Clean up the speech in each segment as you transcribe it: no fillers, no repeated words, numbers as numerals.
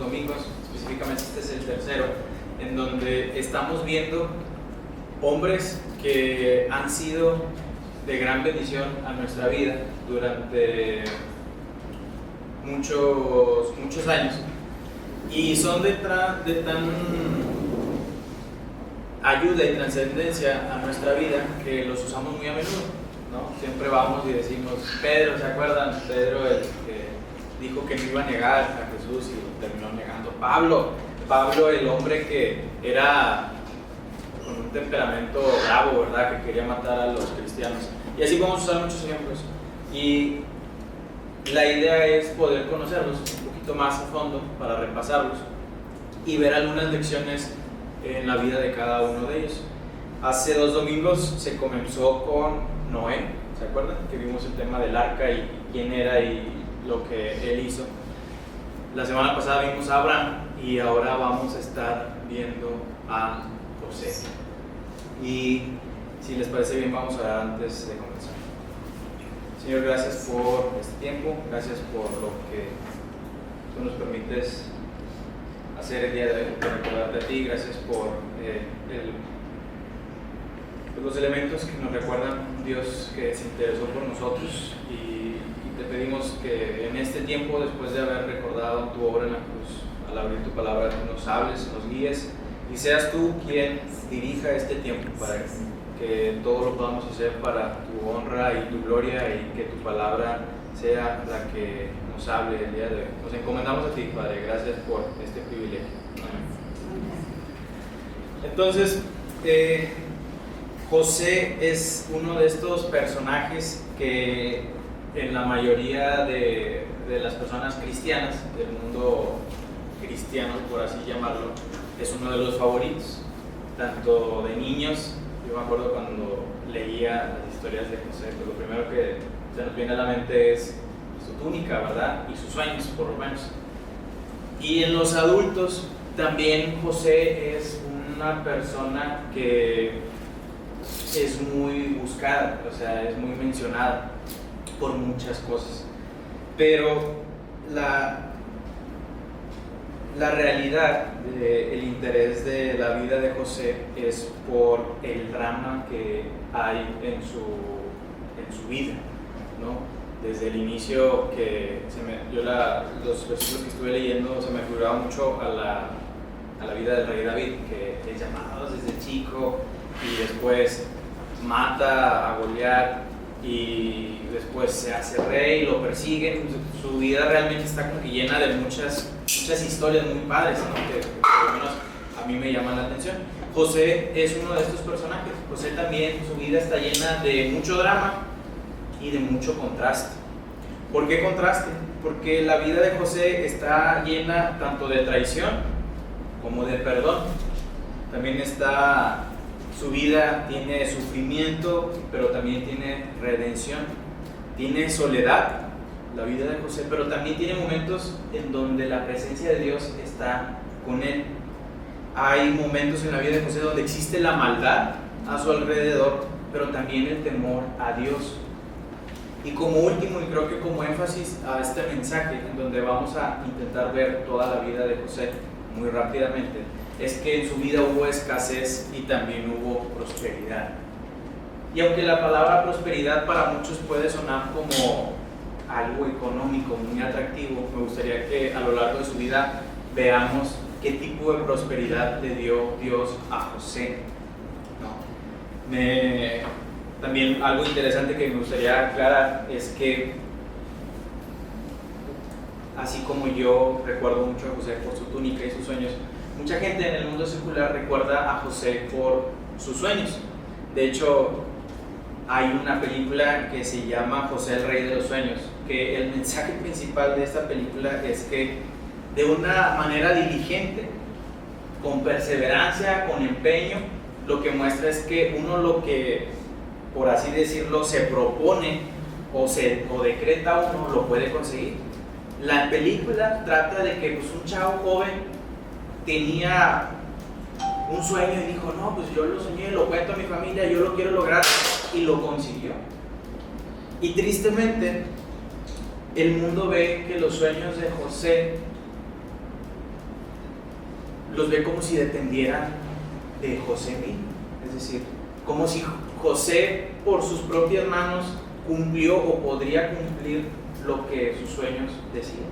domingos, específicamente este es el tercero, en donde estamos viendo hombres que han sido de gran bendición a nuestra vida durante muchos años, y son de tan ayuda y trascendencia a nuestra vida que los usamos muy a menudo, ¿no? Siempre vamos y decimos, Pedro, ¿se acuerdan? Pedro, el que dijo que no iba a negar a Jesús y lo terminó negando. Pablo, el hombre que era con un temperamento bravo, ¿verdad? Que quería matar a los cristianos. Y así vamos a usar muchos ejemplos. Y la idea es poder conocerlos un poquito más a fondo para repasarlos y ver algunas lecciones en la vida de cada uno de ellos. Hace 2 domingos se comenzó con Noé, ¿se acuerdan? Que vimos el tema del arca y quién era y lo que él hizo. La semana pasada vimos a Abraham y ahora vamos a estar viendo a José. Y si les parece bien, vamos a dar antes de comenzar. Señor, gracias por este tiempo, gracias por lo que tú nos permites hacer el día de hoy, por recordarte a ti. Gracias por los elementos que nos recuerdan un Dios que se interesó por nosotros, y te pedimos que en este tiempo, después de haber recordado tu obra en la cruz, al abrir tu palabra, tú nos hables, nos guíes y seas tú quien dirija este tiempo para que todo lo podamos hacer para tu honra y tu gloria, y que tu palabra sea la que nos hable el día de hoy. Nos encomendamos a ti, Padre. Gracias por este privilegio. Amén. Entonces, José es uno de estos personajes que en la mayoría de las personas cristianas, del mundo cristiano, por así llamarlo, es uno de los favoritos, tanto de niños. Yo me acuerdo cuando leía las historias de José, pues lo primero que se nos viene a la mente es su túnica, ¿verdad? Y sus sueños, por lo menos. Y en los adultos también José es una persona que es muy buscada, o sea, es muy mencionada por muchas cosas. Pero la realidad del interés de la vida de José es por el drama que hay en su vida, ¿no? Desde el inicio, que los versículos que estuve leyendo se me figuraba mucho a la vida del rey David, que es llamado desde chico y después mata a Goliat y después se hace rey, lo persiguen. Su vida realmente está como que llena de muchas historias muy padres, ¿no? Que por lo menos a mí me llaman la atención. José es uno de estos personajes. José también, su vida está llena de mucho drama y de mucho contraste. ¿Por qué contraste? Porque la vida de José está llena tanto de traición como de perdón. También su vida tiene sufrimiento, pero también tiene redención. Tiene soledad, la vida de José, pero también tiene momentos en donde la presencia de Dios está con él. Hay momentos en la vida de José donde existe la maldad a su alrededor, pero también el temor a Dios. Y como último, y creo que como énfasis a este mensaje, en donde vamos a intentar ver toda la vida de José muy rápidamente, es que en su vida hubo escasez y también hubo prosperidad. Y aunque la palabra prosperidad para muchos puede sonar como algo económico muy atractivo, me gustaría que a lo largo de su vida veamos qué tipo de prosperidad le dio Dios a José, ¿no? También algo interesante que me gustaría aclarar es que, así como yo recuerdo mucho a José por su túnica y sus sueños, mucha gente en el mundo secular recuerda a José por sus sueños. De hecho, hay una película que se llama José el Rey de los Sueños, que el mensaje principal de esta película es que de una manera diligente, con perseverancia, con empeño, lo que muestra es que uno lo que, por así decirlo, se propone o decreta uno, lo puede conseguir. La película trata de que un chavo joven tenía un sueño y dijo, no, pues yo lo soñé, lo cuento a mi familia, yo lo quiero lograr, y lo consiguió. Y tristemente, el mundo ve que los sueños de José los ve como si dependieran de José mismo. Es decir, como si José por sus propias manos cumplió o podría cumplir lo que sus sueños decían.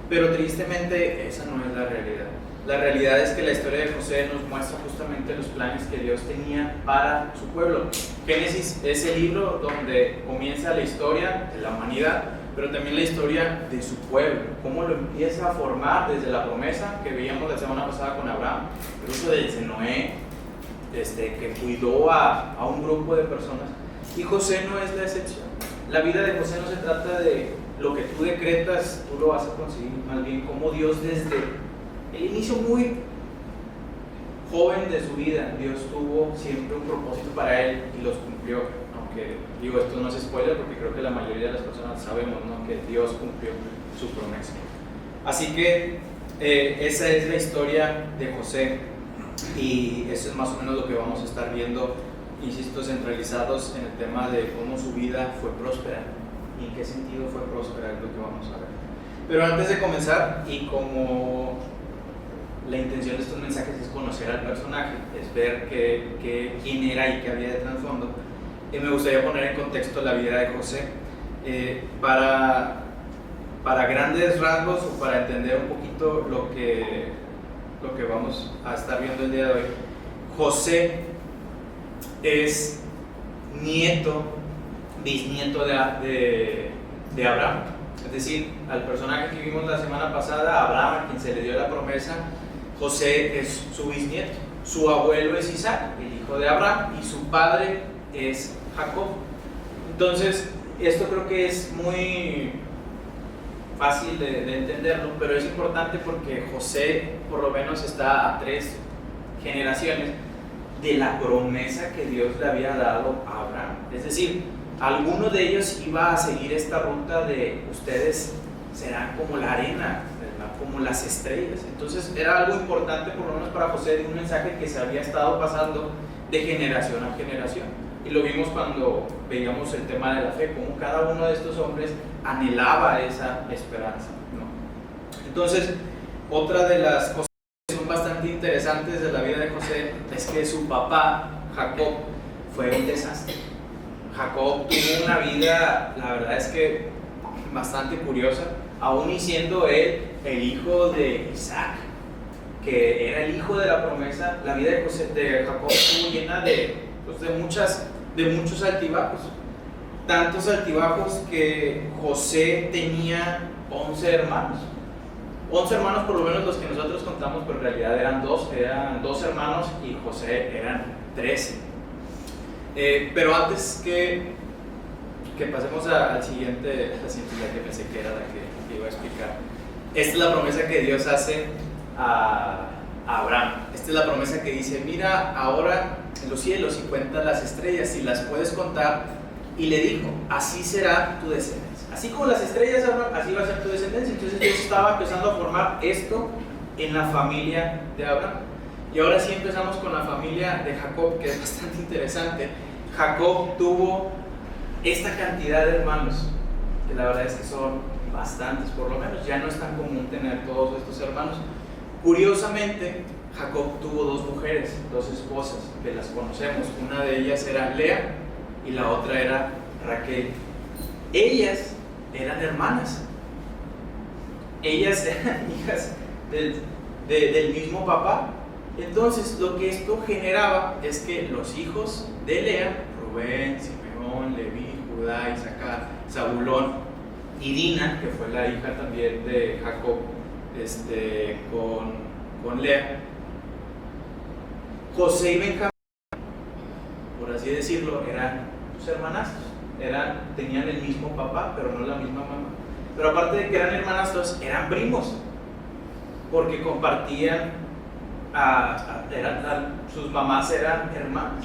Pero tristemente esa no es la realidad. La realidad es que la historia de José nos muestra justamente los planes que Dios tenía para su pueblo. Génesis es el libro donde comienza la historia de la humanidad, pero también la historia de su pueblo, cómo lo empieza a formar desde la promesa que veíamos la semana pasada con Abraham, incluso desde Noé, que cuidó a un grupo de personas. Y José no es la excepción. La vida de José no se trata de lo que tú decretas, tú lo vas a conseguir, más bien como Dios desde el inicio muy joven de su vida, Dios tuvo siempre un propósito para él y los cumplió. Aunque digo, esto no es spoiler porque creo que la mayoría de las personas sabemos, ¿no?, que Dios cumplió su promesa. Así que esa es la historia de José y eso es más o menos lo que vamos a estar viendo, insisto, centralizados en el tema de cómo su vida fue próspera y en qué sentido fue próspera, es lo que vamos a ver. Pero antes de comenzar, y como la intención de estos mensajes es conocer al personaje, es ver quién era y qué había de trasfondo, me gustaría poner en contexto la vida de José. Para grandes rasgos o para entender un poquito lo que vamos a estar viendo el día de hoy, José es bisnieto de Abraham. Es decir, al personaje que vimos la semana pasada, Abraham, a quien se le dio la promesa, José es su bisnieto. Su abuelo es Isaac, el hijo de Abraham, y su padre es Jacob. Entonces, esto creo que es muy fácil de entenderlo, pero es importante porque José por lo menos está a 3 generaciones de la promesa que Dios le había dado a Abraham. Es decir, alguno de ellos iba a seguir esta ruta de ustedes serán como la arena, ¿verdad?, como las estrellas. Entonces era algo importante por lo menos para José, de un mensaje que se había estado pasando de generación a generación. Y lo vimos cuando veíamos el tema de la fe, como cada uno de estos hombres anhelaba esa esperanza, ¿no? Entonces, otra de las cosas que son bastante interesantes de la vida de José es que su papá, Jacob, fue un desastre. Jacob tuvo una vida, la verdad es que bastante curiosa, aún y siendo él el hijo de Isaac, que era el hijo de la promesa. La vida de Jacob estuvo llena de muchos altibajos, tantos altibajos que José tenía 11 hermanos. 11 hermanos por lo menos los que nosotros contamos, pero en realidad eran dos hermanos y José eran 13. Pero antes que pasemos a la siguiente idea que pensé que era la que iba a explicar, esta es la promesa que Dios hace a Abraham. Esta es la promesa que dice: mira ahora en los cielos y cuenta las estrellas si las puedes contar, y le dijo: así será tu descendencia. Así como las estrellas, Abraham, así va a ser tu descendencia. Entonces Dios estaba empezando a formar esto en la familia de Abraham. Y ahora sí empezamos con la familia de Jacob, que es bastante interesante. Jacob tuvo esta cantidad de hermanos, que la verdad es que son bastantes, por lo menos. Ya no es tan común tener todos estos hermanos. Curiosamente, Jacob tuvo 2 mujeres, 2 esposas, que las conocemos. Una de ellas era Lea y la otra era Raquel. Ellas eran hermanas. Ellas eran hijas del mismo papá. Entonces, lo que esto generaba es que los hijos de Lea, Rubén, Simeón, Leví, Judá, Isaacar, Zabulón y Dina, que fue la hija también de Jacob con Lea, José y Benjamín, por así decirlo, eran sus hermanastros. Tenían el mismo papá, pero no la misma mamá. Pero aparte de que eran hermanastros, eran primos, porque compartían, sus mamás eran hermanas.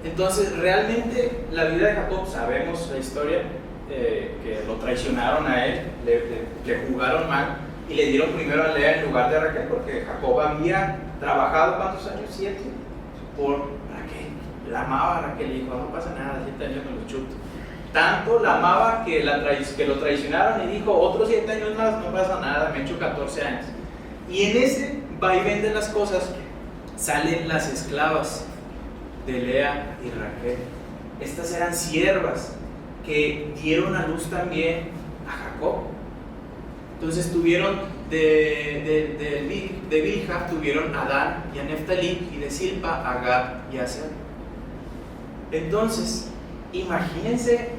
Entonces, realmente la vida de Jacob, sabemos la historia, que lo traicionaron a él, le jugaron mal y le dieron primero a Lea en lugar de a Raquel, porque Jacob había trabajado, ¿cuántos años? 7, por Raquel. La amaba a Raquel y dijo: no pasa nada, 7 años me lo chuto. Tanto la amaba que lo traicionaron y dijo: otros 7 años más, no pasa nada, me echo 14 años. Y en ese vaivén de las cosas salen las esclavas de Lea y Raquel. Estas eran siervas que dieron a luz también a Jacob. Entonces tuvieron de Bilha, tuvieron a Dan y a Neftalí, y de Silpa a Gad y a Aser. Entonces, imagínense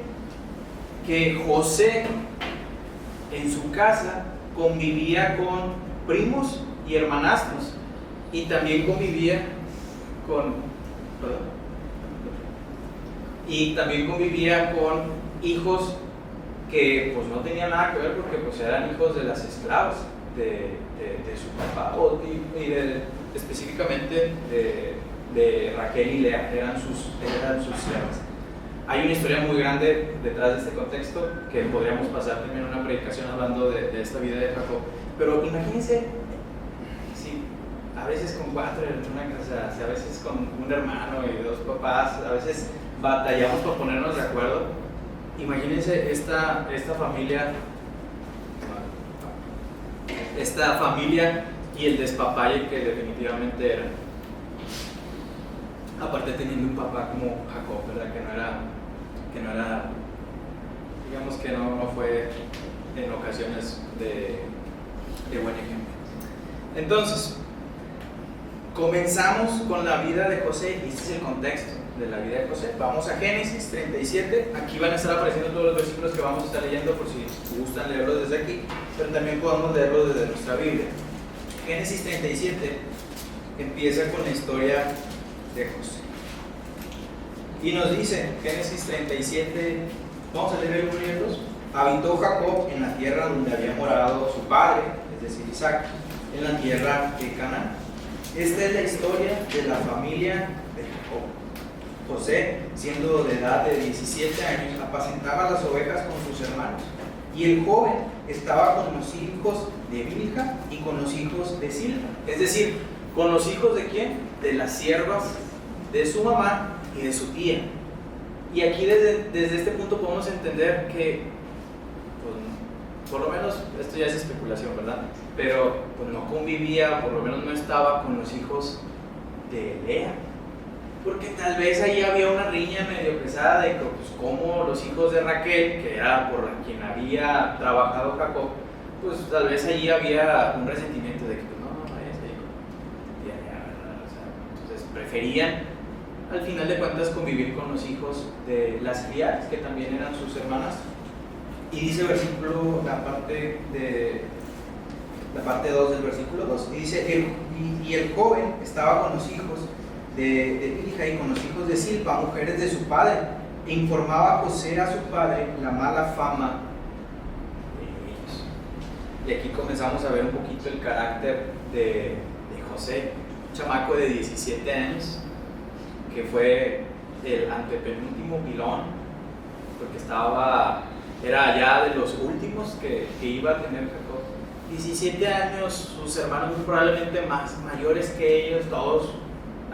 que José en su casa convivía con primos y hermanastros, y también convivía con hijos que pues no tenían nada que ver, porque pues eran hijos de las esclavas de su papá, específicamente de Raquel y Lea, eran sus siervas. Hay una historia muy grande detrás de este contexto que podríamos pasar también una predicación hablando de esta vida de Jacob. Pero imagínense, sí, a veces con 4 en una casa, a veces con un hermano y 2 papás, a veces batallamos por ponernos de acuerdo. Imagínense esta familia y el despapalle que definitivamente era. Aparte teniendo un papá como Jacob, ¿verdad? Que no era, digamos que no fue en ocasiones de buen ejemplo. Entonces, comenzamos con la vida de José, y este es el contexto de la vida de José. Vamos a Génesis 37, aquí van a estar apareciendo todos los versículos que vamos a estar leyendo por si gustan leerlos desde aquí, pero también podemos leerlos desde nuestra Biblia. Génesis 37 empieza con la historia de José. Y nos dice, Génesis 37, vamos a leer el 1 y el 2. Habitó Jacob en la tierra donde había morado su padre, es decir, Isaac, en la tierra de Canaán. Esta es la historia de la familia de Jacob. José, siendo de edad de 17 años, apacentaba las ovejas con sus hermanos. Y el joven estaba con los hijos de Bilha y con los hijos de Silpa. Es decir, ¿con los hijos de quién? De las siervas de su mamá y de su tía. Y aquí desde este punto podemos entender que, pues, por lo menos, esto ya es especulación, ¿verdad? Pero pues no convivía, por lo menos no estaba con los hijos de Lea. Porque tal vez ahí había una riña medio pesada de que, pues, como los hijos de Raquel, que era por quien había trabajado Jacob, pues tal vez ahí había un resentimiento de que, pues, no es hijo de Lea, ¿verdad? O sea, entonces preferían al final de cuentas convivir con los hijos de las criadas, que también eran sus hermanas. Y dice versículo, la parte 2 del versículo 2, y dice, y el joven estaba con los hijos de Bilha y con los hijos de Silpa, mujeres de su padre, e informaba a José a su padre la mala fama de ellos. Y aquí comenzamos a ver un poquito el carácter de José, un chamaco de 17 años, que fue el antepenúltimo pilón, porque era ya de los últimos que iba a tener Jacob. 17 años, sus hermanos muy probablemente más mayores que ellos, todos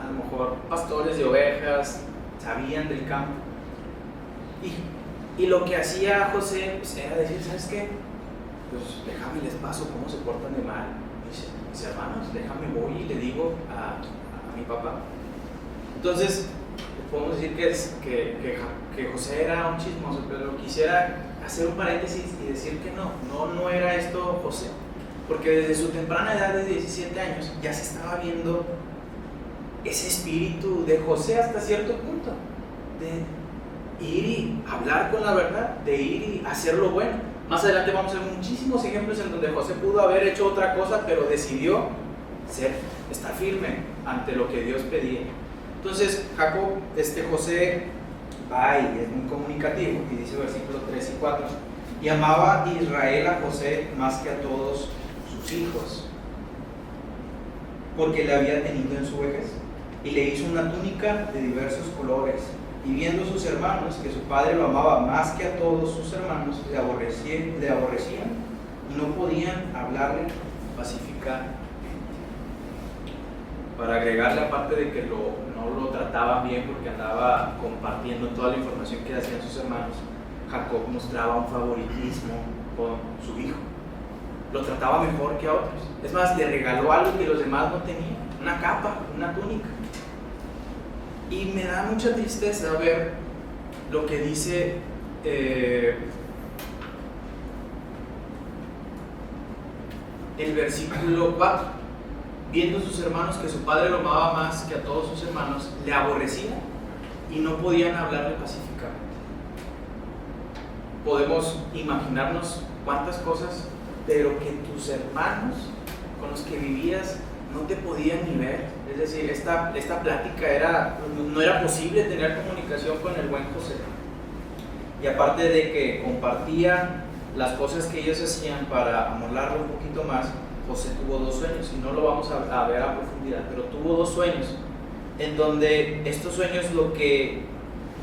a lo mejor pastores de ovejas, sabían del campo. Y lo que hacía José, pues, era decir, ¿sabes qué? Pues déjame les paso cómo se portan de mal. Dice, mis hermanos, déjame voy y le digo a mi papá. Entonces, podemos decir que José era un chismoso, pero quisiera hacer un paréntesis y decir que no era esto José, porque desde su temprana edad de 17 años ya se estaba viendo ese espíritu de José hasta cierto punto, de ir y hablar con la verdad, de ir y hacer lo bueno. Más adelante vamos a ver muchísimos ejemplos en donde José pudo haber hecho otra cosa, pero decidió estar firme ante lo que Dios pedía. Entonces José va y es muy comunicativo, y dice versículos 3 y 4, y amaba Israel a José más que a todos sus hijos, porque le había tenido en su vejez, y le hizo una túnica de diversos colores, y viendo sus hermanos que su padre lo amaba más que a todos sus hermanos, le aborrecían y no podían hablarle pacíficamente. Para agregarle, aparte de que no lo trataban bien porque andaba compartiendo toda la información que hacían sus hermanos, Jacob mostraba un favoritismo con su hijo. lo trataba mejor que a otros. Es más, le regaló algo que los demás no tenían, una capa, una túnica. Y me da mucha tristeza ver lo que dice el versículo 4. Viendo sus hermanos que su padre lo amaba más que a todos sus hermanos, le aborrecían y no podían hablarle pacíficamente. Podemos imaginarnos cuántas cosas, pero que tus hermanos con los que vivías no te podían ni ver. Es decir, esta plática no era posible tener comunicación con el buen José. Y aparte de que compartía las cosas que ellos hacían para amolarlo un poquito más, José tuvo 2 sueños, y no lo vamos a ver a profundidad, pero tuvo 2 sueños, en donde estos sueños lo que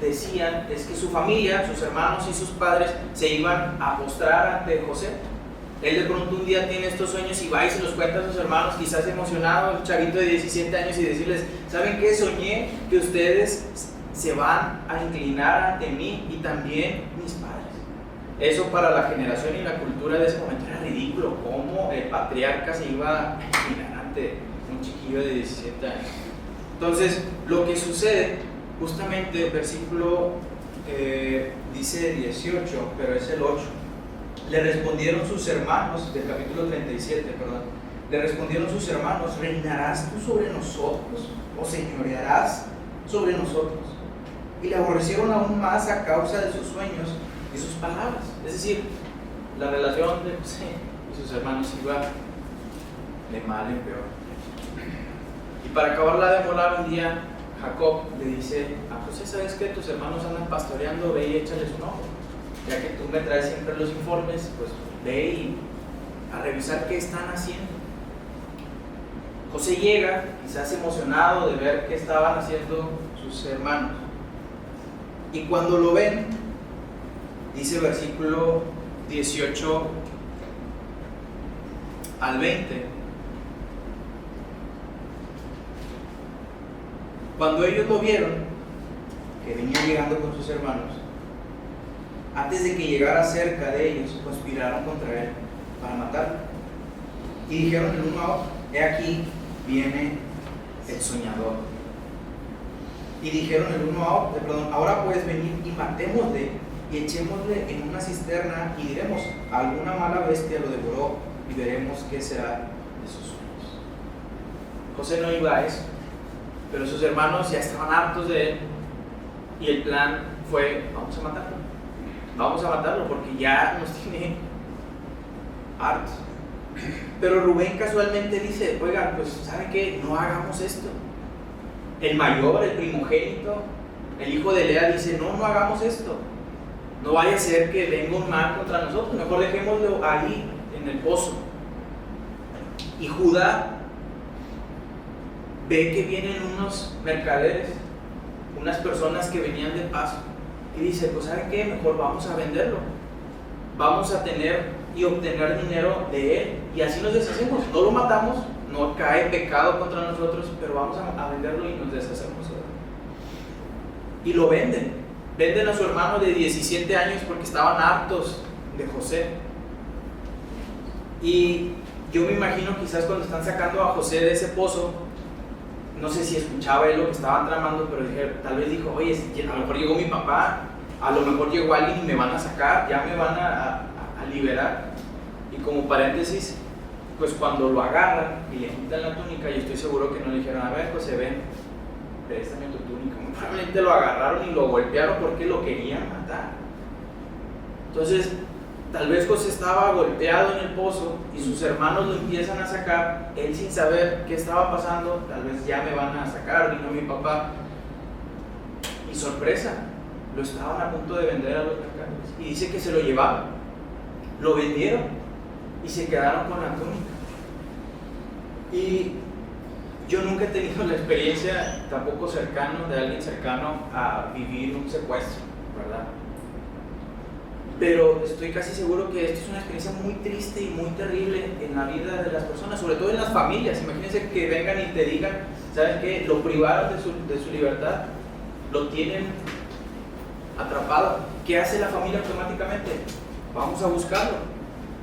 decían es que su familia, sus hermanos y sus padres se iban a postrar ante José. Él de pronto un día tiene estos sueños y va y se los cuenta a sus hermanos, quizás emocionado, un chavito de 17 años, y decirles: ¿saben qué? Soñé que ustedes se van a inclinar ante mí y también mis padres. Eso para la generación y la cultura de ese momento era ridículo. ¿Cómo el patriarca se iba a inclinar ante un chiquillo de 17 años? Entonces, lo que sucede, justamente el versículo dice 18, pero es el 8. Le respondieron sus hermanos, del capítulo 37, perdón. Le respondieron sus hermanos: ¿reinarás tú sobre nosotros o señorearás sobre nosotros? Y le aborrecieron aún más a causa de sus sueños y sus palabras. Es decir, la relación de José y sus hermanos iba de mal en peor. Y para acabarla de molar, un día Jacob le dice a José: ¿sabes qué? Tus hermanos andan pastoreando, ve y échales un ojo. Ya que tú me traes siempre los informes, pues ve y a revisar qué están haciendo. José llega, quizás emocionado de ver qué estaban haciendo sus hermanos. Y cuando lo ven, dice versículo 18 al 20, cuando ellos lo vieron, que venía llegando con sus hermanos, antes de que llegara cerca de ellos, conspiraron contra él para matarlo. Y dijeron el uno a otro: he aquí viene el soñador. Y dijeron el uno a otro: ahora puedes venir y matémosle y echémosle en una cisterna, y diremos: alguna mala bestia lo devoró, y veremos qué será de sus sueños. José no iba a eso, pero sus hermanos ya estaban hartos de él, y el plan fue: vamos a matarlo. Vamos a matarlo porque ya nos tiene hartos. Pero Rubén casualmente dice: oigan, pues ¿saben qué? No hagamos esto. El mayor, el primogénito, el hijo de Lea, dice: no hagamos esto. No vaya a ser que venga un mal contra nosotros, mejor dejémoslo ahí en el pozo. Y Judá ve que vienen unos mercaderes, unas personas que venían de paso, y dice: pues ¿saben qué? Mejor vamos a venderlo, vamos a tener y obtener dinero de él, y así nos deshacemos. No lo matamos, no cae pecado contra nosotros, pero vamos a venderlo y nos deshacemos de él. Y lo venden a su hermano de 17 años porque estaban hartos de José. Y yo me imagino, quizás cuando están sacando a José de ese pozo, no sé si escuchaba él lo que estaban tramando, pero tal vez dijo: oye, a lo mejor llegó mi papá, a lo mejor llegó alguien y me van a sacar, ya me van a liberar. Y como paréntesis, pues cuando lo agarran y le quitan la túnica, yo estoy seguro que no le dijeron: a ver, José, ven, préstame tu túnica. Probablemente lo agarraron y lo golpearon porque lo querían matar. Entonces, tal vez José estaba golpeado en el pozo y sus hermanos lo empiezan a sacar, él sin saber qué estaba pasando. Tal vez ya me van a sacar, vino mi papá. Y sorpresa, lo estaban a punto de vender a los mercaderes. Y dice que se lo llevaron, lo vendieron y se quedaron con la túnica. Y yo nunca he tenido la experiencia, tampoco cercano, de alguien cercano a vivir un secuestro, ¿verdad? Pero estoy casi seguro que esto es una experiencia muy triste y muy terrible en la vida de las personas, sobre todo en las familias. Imagínense que vengan y te digan: ¿sabes qué? Lo privaron de su libertad, lo tienen atrapado. ¿Qué hace la familia automáticamente? Vamos a buscarlo.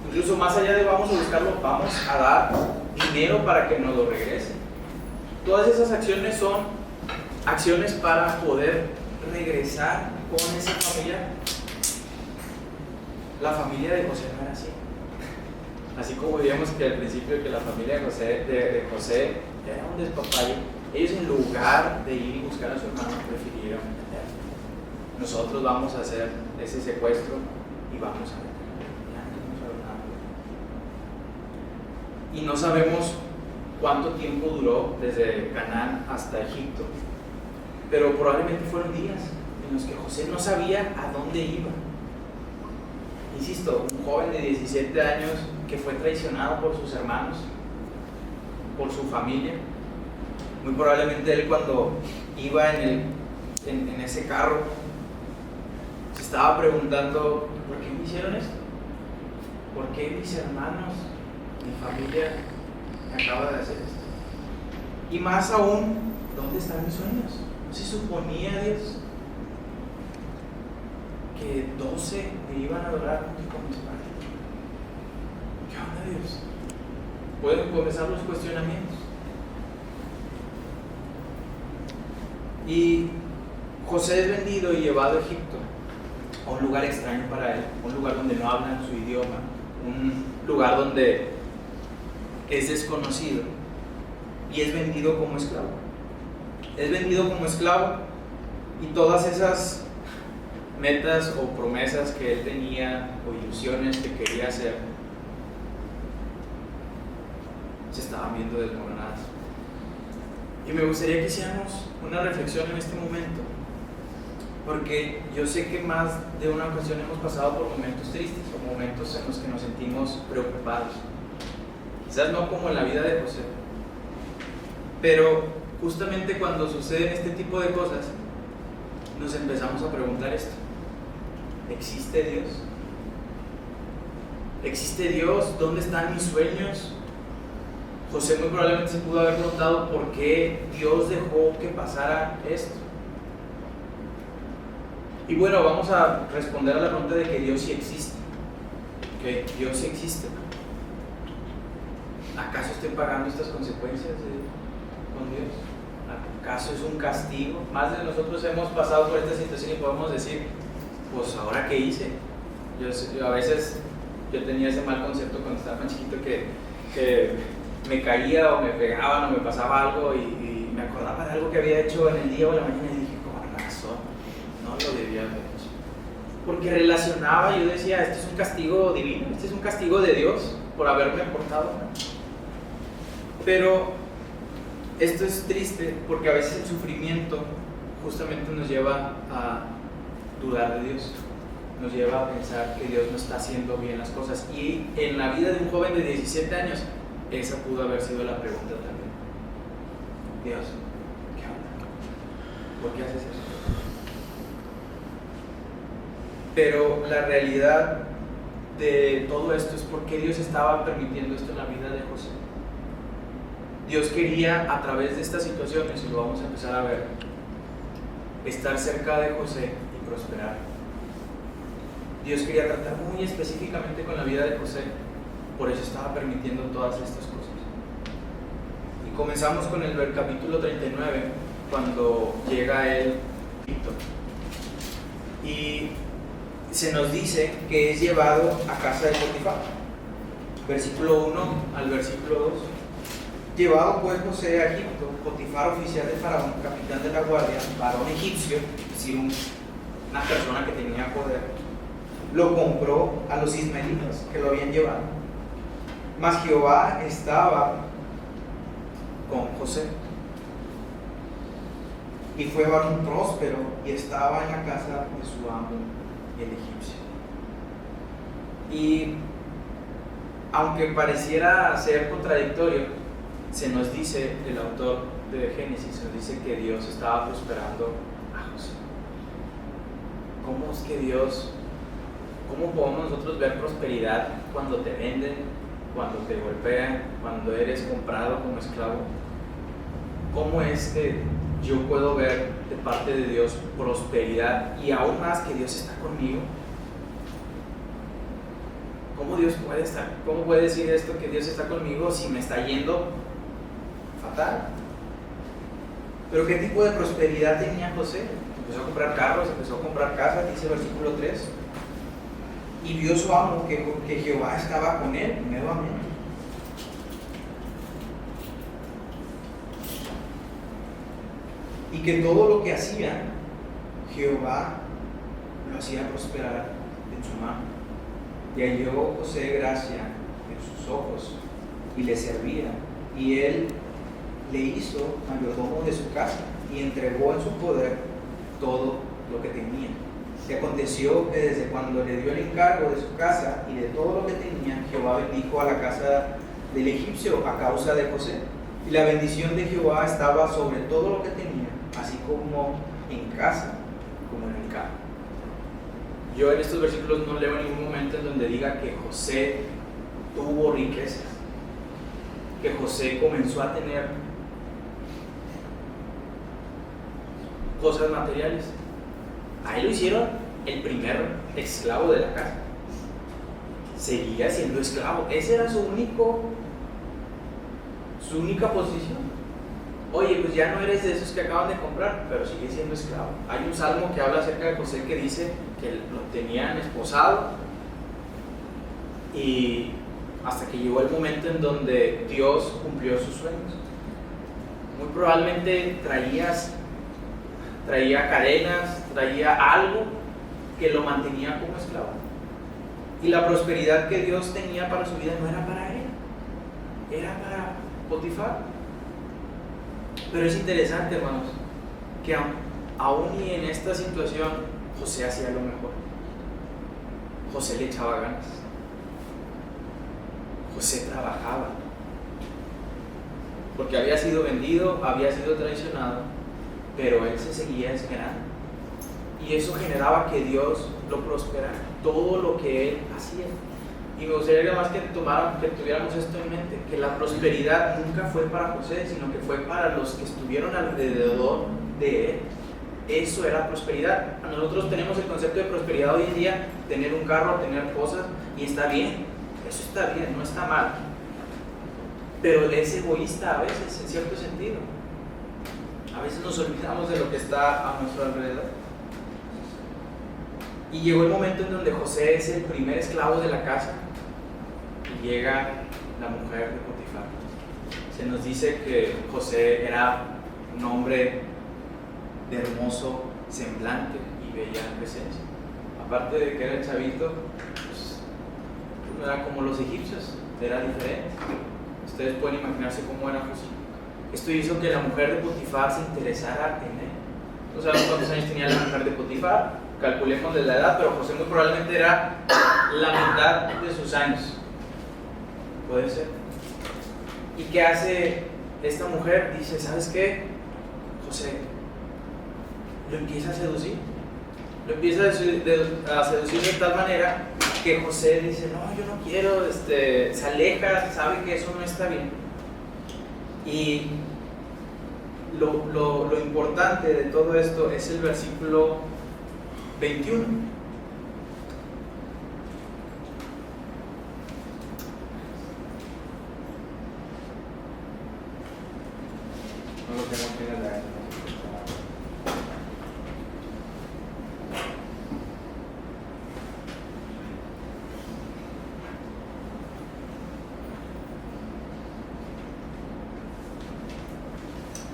Incluso más allá de vamos a buscarlo, vamos a dar dinero para que nos lo regrese. Todas esas acciones son acciones para poder regresar con ese familiar. La familia de José no era así. Así como veíamos que al principio que la familia de José era un despapalle, ellos en lugar de ir y buscar a su hermano prefirieron meterlo. Nosotros vamos a hacer ese secuestro y vamos a meterlo. Ya no queremos saber nada. Y no sabemos cuánto tiempo duró desde Canaán hasta Egipto, pero probablemente fueron días en los que José no sabía a dónde iba. Insisto, un joven de 17 años que fue traicionado por sus hermanos, por su familia. Muy probablemente él, cuando iba en ese carro, se estaba preguntando: ¿por qué me hicieron esto? ¿Por qué mis hermanos, mi familia me acaba de hacer esto? Y más aún, ¿dónde están mis sueños? ¿No se suponía, Dios, que 12 me iban a adorar junto con mis padres? ¿Qué onda, Dios? Pueden comenzar los cuestionamientos. Y José es vendido y llevado a Egipto, a un lugar extraño para él, un lugar donde no hablan su idioma, un lugar donde es desconocido, y es vendido como esclavo. Es vendido como esclavo, y todas esas metas o promesas que él tenía o ilusiones que quería hacer se estaban viendo desmoronadas. Y me gustaría que hiciéramos una reflexión en este momento, porque yo sé que más de una ocasión hemos pasado por momentos tristes o momentos en los que nos sentimos preocupados. Quizás no como en la vida de José, pero justamente cuando suceden este tipo de cosas nos empezamos a preguntar esto: ¿existe Dios? ¿Existe Dios? ¿Dónde están mis sueños? José muy probablemente se pudo haber preguntado por qué Dios dejó que pasara esto. Y bueno, vamos a responder a la pregunta de que Dios sí existe. ¿Okay? Dios sí existe. ¿Acaso estoy pagando estas consecuencias con Dios? ¿Acaso es un castigo? Más de nosotros hemos pasado por esta situación y podemos decir: pues ahora qué hice. Yo a veces tenía ese mal concepto cuando estaba tan chiquito que me caía o me pegaban o me pasaba algo y me acordaba de algo que había hecho en el día o en la mañana y dije: con razón, no lo debía haber hecho. Porque relacionaba, yo decía: este es un castigo divino, este es un castigo de Dios por haberme portado mal. Pero esto es triste porque a veces el sufrimiento justamente nos lleva a dudar de Dios, nos lleva a pensar que Dios no está haciendo bien las cosas. Y en la vida de un joven de 17 años, esa pudo haber sido la pregunta también: Dios, ¿qué onda? ¿Por qué haces eso? Pero la realidad de todo esto es porque Dios estaba permitiendo esto en la vida de José. Dios quería, a través de estas situaciones, y lo vamos a empezar a ver, estar cerca de José y prosperar. Dios quería tratar muy específicamente con la vida de José, por eso estaba permitiendo todas estas cosas. Y comenzamos con el capítulo 39, cuando llega él a Egipto. Y se nos dice que es llevado a casa de Potifar. Versículo 1 al versículo 2. Llevado pues José a Egipto, Potifar, oficial de Faraón, capitán de la guardia, varón egipcio, es decir, una persona que tenía poder, lo compró a los ismaelitas que lo habían llevado. Mas Jehová estaba con José, y fue varón próspero, y estaba en la casa de su amo, el egipcio. Y aunque pareciera ser contradictorio, se nos dice, el autor de Génesis nos dice que Dios estaba prosperando a José. ¿Cómo es que Dios, cómo podemos nosotros ver prosperidad cuando te venden, cuando te golpean, cuando eres comprado como esclavo? ¿Cómo es que yo puedo ver de parte de Dios prosperidad y aún más que Dios está conmigo? ¿cómo Dios puede estar? ¿Cómo puede decir esto que Dios está conmigo si me está yendo fatal? Pero ¿qué tipo de prosperidad tenía José? Empezó a comprar carros, empezó a comprar casas, dice el versículo 3. Y vio su amo que Jehová estaba con él nuevamente. Y que todo lo que hacía, Jehová lo hacía prosperar en su mano. Y halló José gracia en sus ojos y le servía. Y él le hizo mayordomo de su casa y entregó en su poder todo lo que tenía. Y aconteció que desde cuando le dio el encargo de su casa y de todo lo que tenía, Jehová bendijo a la casa del egipcio a causa de José. Y la bendición de Jehová estaba sobre todo lo que tenía, así como en casa como en el campo. Yo en estos versículos no leo en ningún momento en donde diga que José tuvo riquezas, que José comenzó a tener cosas materiales. A él lo hicieron el primer esclavo de la casa. Seguía siendo esclavo. Esa era su única posición. Oye, pues ya no eres de esos que acaban de comprar, pero sigue siendo esclavo. Hay un salmo que habla acerca de José que dice que lo tenían esposado y hasta que llegó el momento en donde Dios cumplió sus sueños. Muy probablemente traía cadenas, traía algo que lo mantenía como esclavo. Y la prosperidad que Dios tenía para su vida no era para él, era para Potifar. Pero es interesante, hermanos, que aún y en esta situación José hacía lo mejor. José le echaba ganas. José trabajaba. Porque había sido vendido, había sido traicionado, pero él se seguía esperando. Y eso generaba que Dios lo prosperara, todo lo que él hacía. Y me gustaría más que tuviéramos esto en mente, que la prosperidad nunca fue para José, sino que fue para los que estuvieron alrededor de él. Eso era prosperidad. Nosotros tenemos el concepto de prosperidad hoy en día, tener un carro, tener cosas, y está bien, eso está bien, no está mal. Pero es egoísta a veces, en cierto sentido. A veces nos olvidamos de lo que está a nuestro alrededor. Y llegó el momento en donde José es el primer esclavo de la casa y llega la mujer de Potifar. Se nos dice que José era un hombre de hermoso semblante y bella presencia. Aparte de que era el chavito, pues, no era como los egipcios, era diferente. Ustedes pueden imaginarse cómo era José. Esto hizo que la mujer de Potifar se interesara en él. No sabemos cuántos años tenía la mujer de Potifar, calculemos de la edad, pero José muy probablemente era la mitad de sus años. Puede ser. ¿Y qué hace esta mujer? Dice, ¿sabes qué? José lo empieza a seducir. Lo empieza a seducir de tal manera que José dice, no, yo no quiero, se aleja, sabe que eso no está bien. Y lo importante de todo esto es el versículo 21. No lo tengo aquí en la...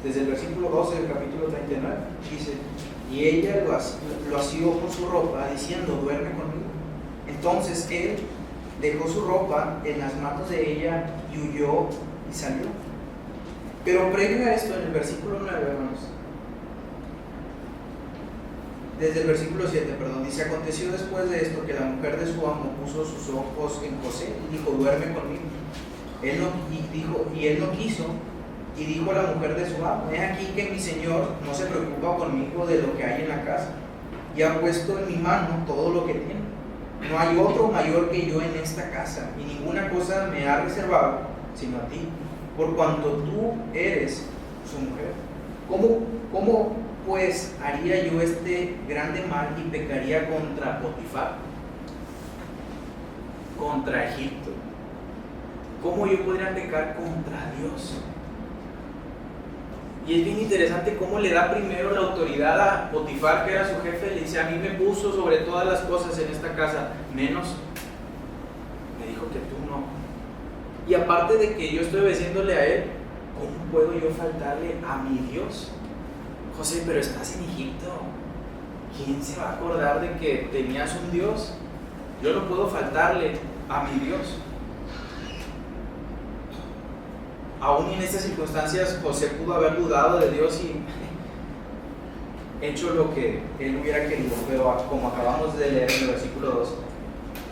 Desde el versículo 12 del capítulo 39 dice, y ella lo asió con su ropa, diciendo, duerme conmigo. Entonces él dejó su ropa en las manos de ella y huyó y salió. Pero previo a esto, en el versículo 9, hermanos, desde el versículo 7, dice, aconteció después de esto que la mujer de su amo puso sus ojos en José y dijo, duerme conmigo. Él no quiso. Y dijo la mujer de su amo, he aquí que mi señor no se preocupa conmigo de lo que hay en la casa, y ha puesto en mi mano todo lo que tiene. No hay otro mayor que yo en esta casa, y ninguna cosa me ha reservado sino a ti, por cuanto tú eres su mujer. ¿Cómo pues haría yo este grande mal y pecaría contra Potifar? contra Egipto. ¿Cómo yo podría pecar contra Dios? Y es bien interesante cómo le da primero la autoridad a Potifar, que era su jefe. Le dice: a mí me puso sobre todas las cosas en esta casa, menos me dijo que tú no. Y aparte de que yo estoy obedeciéndole a él, ¿cómo puedo yo faltarle a mi Dios? José, pero estás en Egipto. ¿Quién se va a acordar de que tenías un Dios? Yo no puedo faltarle a mi Dios. Aún en estas circunstancias, José pudo haber dudado de Dios y hecho lo que él hubiera querido, pero como acabamos de leer en el versículo 2,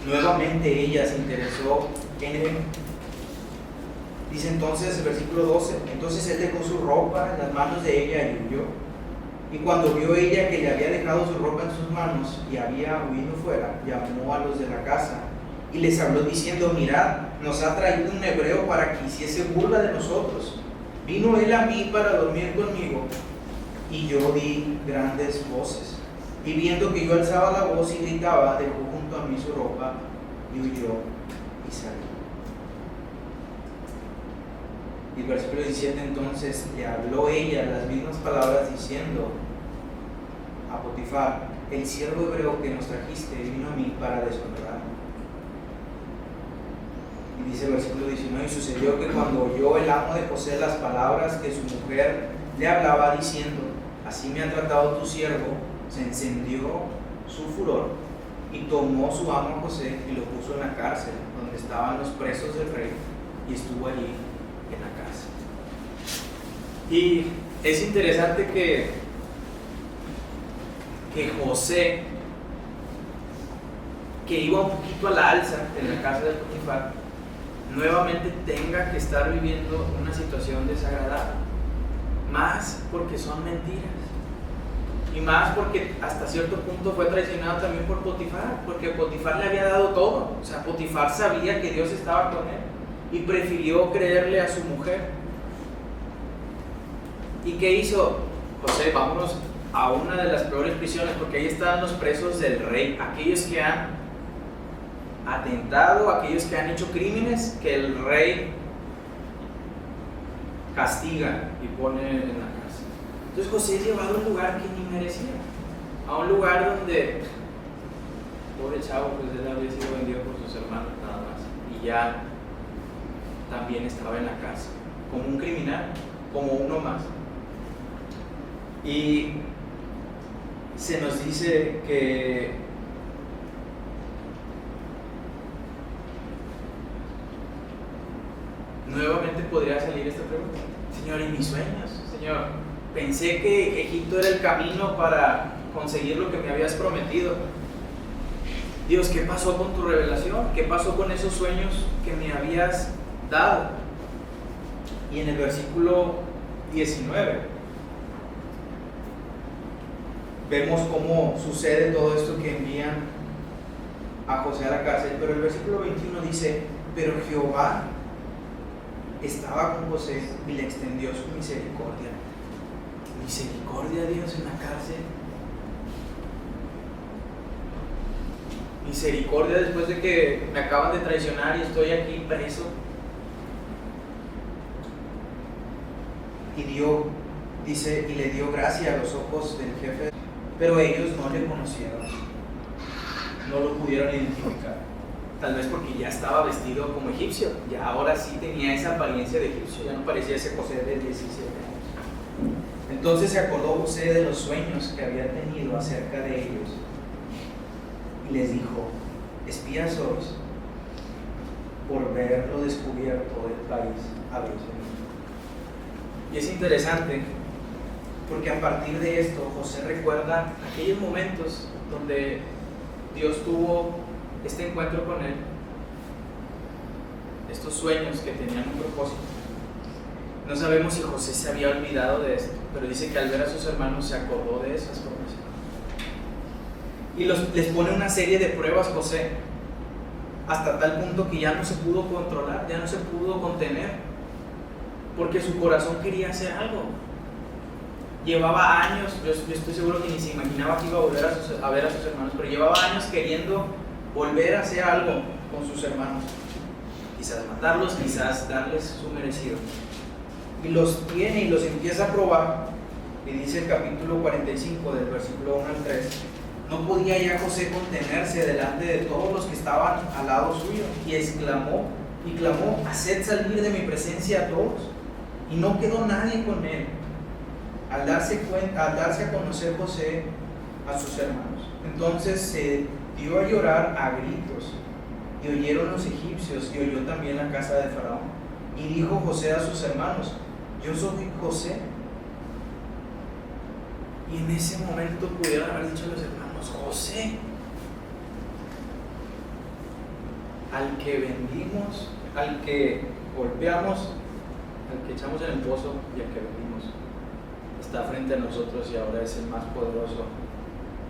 nuevamente ella se interesó en él. Dice entonces el versículo 12: entonces él dejó su ropa en las manos de ella y huyó. Y cuando vio ella que le había dejado su ropa en sus manos y había huido fuera, llamó a los de la casa y les habló diciendo: mirad, nos ha traído un hebreo para que hiciese burla de nosotros. Vino él a mí para dormir conmigo, y yo di grandes voces. Y viendo que yo alzaba la voz y gritaba, dejó junto a mí su ropa y huyó y salió. Y versículo 17: entonces le habló ella las mismas palabras diciendo a Potifar: el siervo hebreo que nos trajiste vino a mí para deshonrarme. Y dice el versículo 19: y sucedió que cuando oyó el amo de José las palabras que su mujer le hablaba diciendo: así me ha tratado tu siervo, se encendió su furor y tomó su amo a José y lo puso en la cárcel donde estaban los presos del rey, y estuvo allí en la cárcel. Y es interesante que José, que iba un poquito a la alza en la casa de Potifar, nuevamente tenga que estar viviendo una situación desagradable, más porque son mentiras, y más porque hasta cierto punto fue traicionado también por Potifar, porque Potifar le había dado todo. O sea, Potifar sabía que Dios estaba con él y prefirió creerle a su mujer. ¿Y qué hizo José? Vámonos a una de las peores prisiones, porque ahí están los presos del rey, aquellos que han atentado, aquellos que han hecho crímenes que el rey castiga y pone en la cárcel. Entonces José es llevado a un lugar que ni merecía, a un lugar donde, pobre chavo, pues él había sido vendido por sus hermanos nada más, y ya también estaba en la cárcel como un criminal, como uno más. Y se nos dice que nuevamente podría salir esta pregunta: Señor, ¿y mis sueños? Señor, pensé que Egipto era el camino para conseguir lo que me habías prometido. Dios, ¿qué pasó con tu revelación? ¿Qué pasó con esos sueños que me habías dado? Y en el versículo 19 vemos cómo sucede todo esto, que envían a José a la cárcel. Pero el versículo 21 dice: pero Jehová estaba con José y le extendió su misericordia. Misericordia, Dios, en la cárcel. Misericordia después de que me acaban de traicionar y estoy aquí preso. Y dice, y le dio gracia a los ojos del jefe, pero ellos no le conocieron, no lo pudieron identificar. Tal vez porque ya estaba vestido como egipcio, ya ahora sí tenía esa apariencia de egipcio, ya no parecía ese José de 17 años. Entonces se acordó José de los sueños que había tenido acerca de ellos y les dijo: espías sois, por ver lo descubierto del país habéis venido. Y es interesante porque a partir de esto José recuerda aquellos momentos donde Dios tuvo este encuentro con él, estos sueños que tenían un propósito. No sabemos si José se había olvidado de esto, pero dice que al ver a sus hermanos se acordó de esas promesas. Y les pone una serie de pruebas José, hasta tal punto que ya no se pudo controlar, ya no se pudo contener, porque su corazón quería hacer algo. Llevaba años, yo estoy seguro que ni se imaginaba que iba a volver a ver a sus hermanos, pero llevaba años queriendo volver a hacer algo con sus hermanos. Quizás matarlos, quizás darles su merecido. Y los tiene y los empieza a probar. Y dice el capítulo 45 del versículo 1 al 3. No podía ya José contenerse delante de todos los que estaban al lado suyo. Y exclamó y clamó: haced salir de mi presencia a todos. Y no quedó nadie con él. Al darse a conocer José a sus hermanos, entonces se dio a llorar a gritos. Y oyeron los egipcios, y oyó también la casa de Faraón. Y dijo José a sus hermanos: yo soy José. Y en ese momento pudieron haber dicho a los hermanos: José, al que vendimos, al que golpeamos, al que echamos en el pozo y al que vendimos, está frente a nosotros y ahora es el más poderoso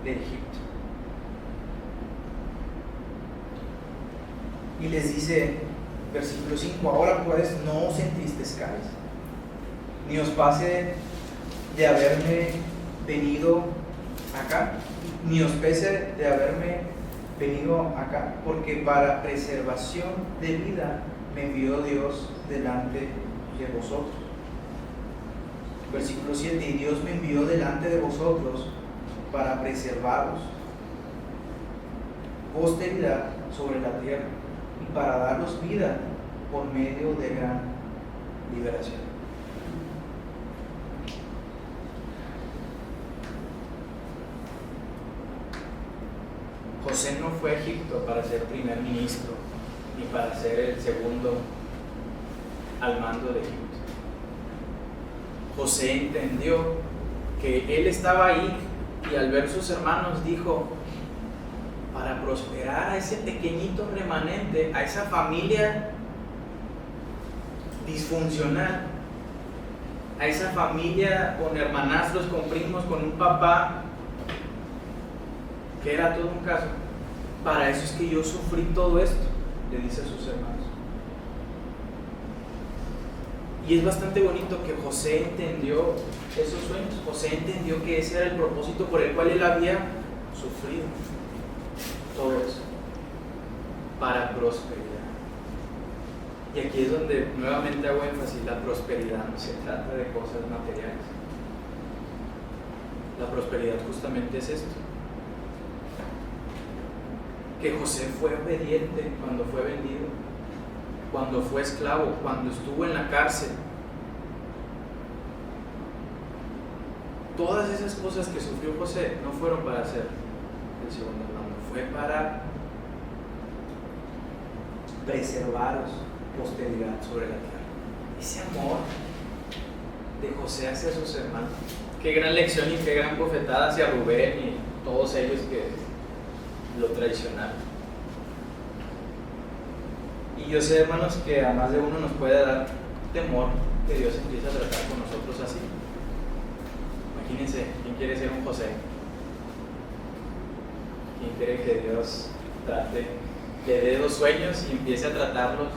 de Egipto. Y les dice, versículo 5: ahora pues no os entristezcáis, ni os pase de haberme venido acá, ni os pese de haberme venido acá, porque para preservación de vida me envió Dios delante de vosotros. Versículo 7: y Dios me envió delante de vosotros para preservaros posteridad sobre la tierra y para daros vida por medio de gran liberación. José no fue a Egipto para ser primer ministro ni para ser el segundo al mando de Egipto. José entendió que él estaba ahí y al ver sus hermanos dijo: para prosperar a ese pequeñito remanente, a esa familia disfuncional, a esa familia con hermanastros, con primos, con un papá que era todo un caso, para eso es que yo sufrí todo esto, le dice a sus hermanos. Y es bastante bonito que José entendió esos sueños. José entendió que ese era el propósito por el cual él había sufrido todo eso, para prosperidad. Y aquí es donde nuevamente hago énfasis: la prosperidad no se trata de cosas materiales. La prosperidad justamente es esto, que José fue obediente cuando fue vendido, cuando fue esclavo, cuando estuvo en la cárcel. Todas esas cosas que sufrió José no fueron para ser el segundo mando, fue para preservaros posteridad sobre la tierra. Ese amor de José hacia sus hermanos, qué gran lección y qué gran bofetada hacia Rubén y todos ellos que lo traicionaron. Y yo sé, hermanos, que a más de uno nos puede dar temor que Dios empiece a tratar con nosotros así. Imagínense, ¿quién quiere ser un José? ¿Quién quiere que Dios trate, le dé dos sueños y empiece a tratarlos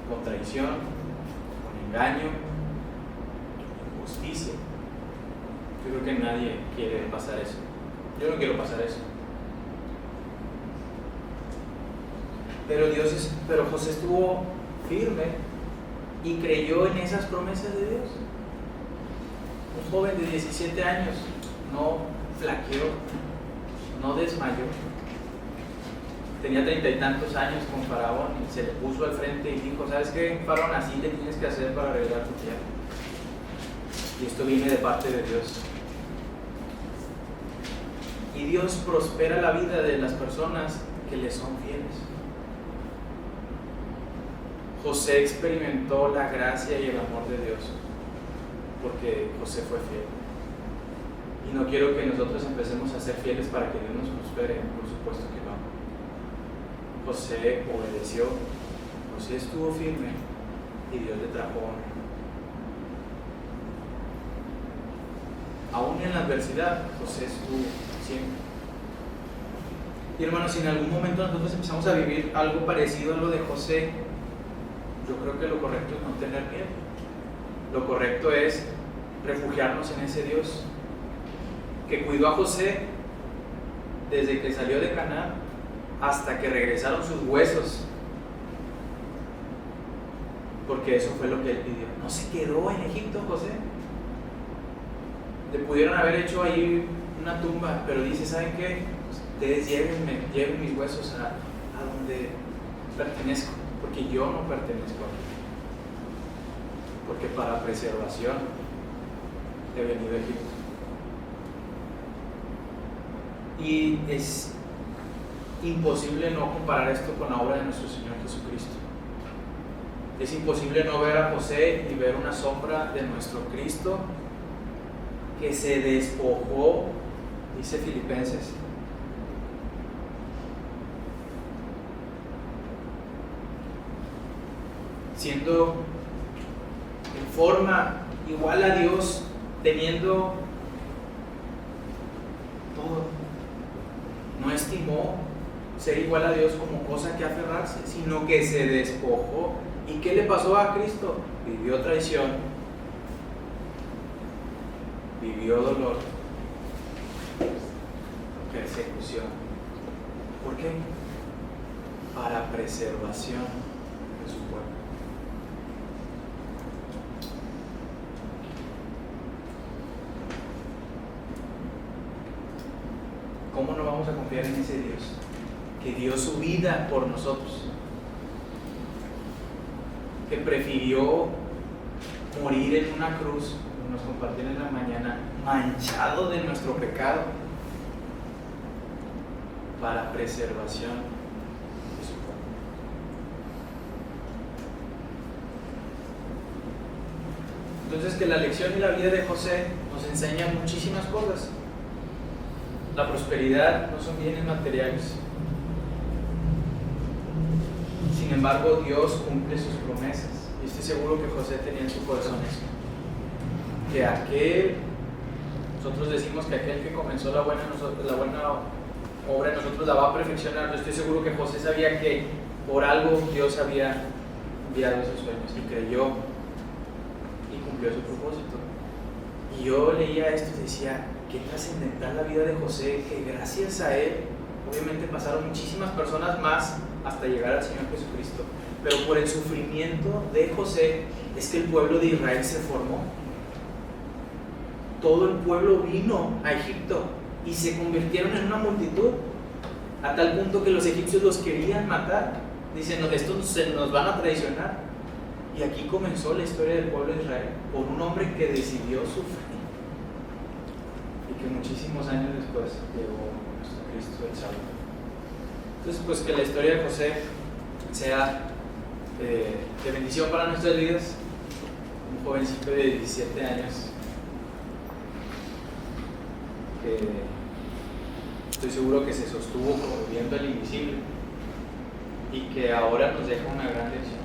con traición, con engaño, injusticia? Yo creo que nadie quiere pasar eso. Yo no quiero pasar eso. Pero José estuvo firme y creyó en esas promesas de Dios. Un joven de 17 años no flaqueó, no desmayó. Tenía 30 y tantos años con Faraón y se le puso al frente y dijo: ¿sabes qué, Faraón? Así le tienes que hacer para arreglar tu tierra. Y esto viene de parte de Dios. Y Dios prospera la vida de las personas que le son fieles. José experimentó la gracia y el amor de Dios porque José fue fiel. Y no quiero que nosotros empecemos a ser fieles para que Dios nos prospere, por supuesto que no. José obedeció, José estuvo firme y Dios le trajo honra. Aún en la adversidad, José estuvo siempre. Y hermanos, si en algún momento nosotros empezamos a vivir algo parecido a lo de José, yo creo que lo correcto es no tener miedo. Lo correcto es refugiarnos en ese Dios que cuidó a José desde que salió de Canaán hasta que regresaron sus huesos, porque eso fue lo que él pidió. No se quedó en Egipto, José. Le pudieron haber hecho ahí una tumba, pero dice, ¿saben qué? Ustedes lleven mis huesos a donde pertenezco, porque yo no pertenezco aquí, porque para preservación he venido a Egipto. Y es imposible no comparar esto con la obra de nuestro Señor Jesucristo. Es imposible no ver a José y ver una sombra de nuestro Cristo que se despojó, dice Filipenses, siendo en forma igual a Dios, teniendo todo. No estimó ser igual a Dios como cosa que aferrarse, sino que se despojó. ¿Y qué le pasó a Cristo? Vivió traición, vivió dolor, persecución. ¿Por qué? Para preservación de su pueblo. ¿Cómo no vamos a confiar en ese Dios que dio su vida por nosotros, que prefirió morir en una cruz, como nos compartieron en la mañana, manchado de nuestro pecado, para preservación de su pueblo? Entonces, que la lección y la vida de José nos enseña muchísimas cosas. La prosperidad no son bienes materiales. Sin embargo, Dios cumple sus promesas. Y estoy seguro que José tenía en su corazón eso. Que nosotros decimos que aquel que comenzó la buena obra en nosotros la va a perfeccionar. Yo estoy seguro que José sabía que por algo Dios había enviado esos sueños y creyó y cumplió su propósito. Y yo leía esto y decía, qué trascendental la vida de José, que gracias a él, obviamente pasaron muchísimas personas más hasta llegar al Señor Jesucristo, pero por el sufrimiento de José es que el pueblo de Israel se formó. Todo el pueblo vino a Egipto y se convirtieron en una multitud, a tal punto que los egipcios los querían matar. Dicen, estos se nos van a traicionar. Y aquí comenzó la historia del pueblo de Israel, por un hombre que decidió sufrir. Que muchísimos años después llegó nuestro Cristo el Salvador. Entonces, pues que la historia de José sea de bendición para nuestras vidas. Un jovencito de 17 años que estoy seguro que se sostuvo como viendo el invisible y que ahora nos deja una gran lección.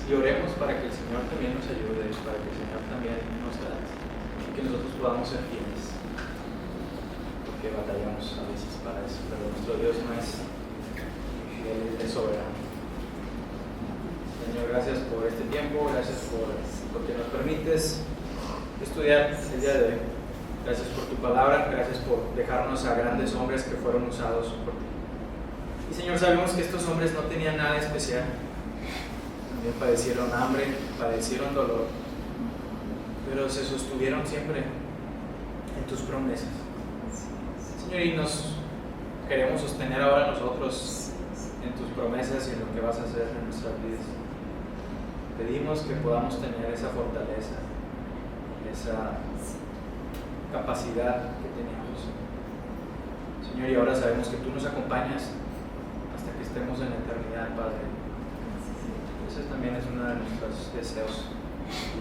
Y oremos para que el Señor también nos ayude, para que el Señor también nos trate y que nosotros podamos ser fieles. Que batallamos a veces para eso, pero nuestro Dios no es fiel, es soberano. Señor, gracias por este tiempo, gracias por que nos permites estudiar el día de hoy. Gracias por tu palabra, gracias por dejarnos a grandes hombres que fueron usados por ti. Y Señor, sabemos que estos hombres no tenían nada especial. También padecieron hambre, padecieron dolor, pero se sostuvieron siempre en tus promesas. Señor, y nos queremos sostener ahora nosotros en tus promesas y en lo que vas a hacer en nuestras vidas. Pedimos que podamos tener esa fortaleza, esa capacidad que teníamos. Señor, y ahora sabemos que tú nos acompañas hasta que estemos en la eternidad, Padre. Ese también es uno de nuestros deseos,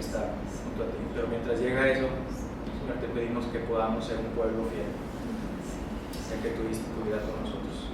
estar junto a ti. Pero mientras llega eso, Señor, te pedimos que podamos ser un pueblo fiel, ya que tuviste tu vida con nosotros.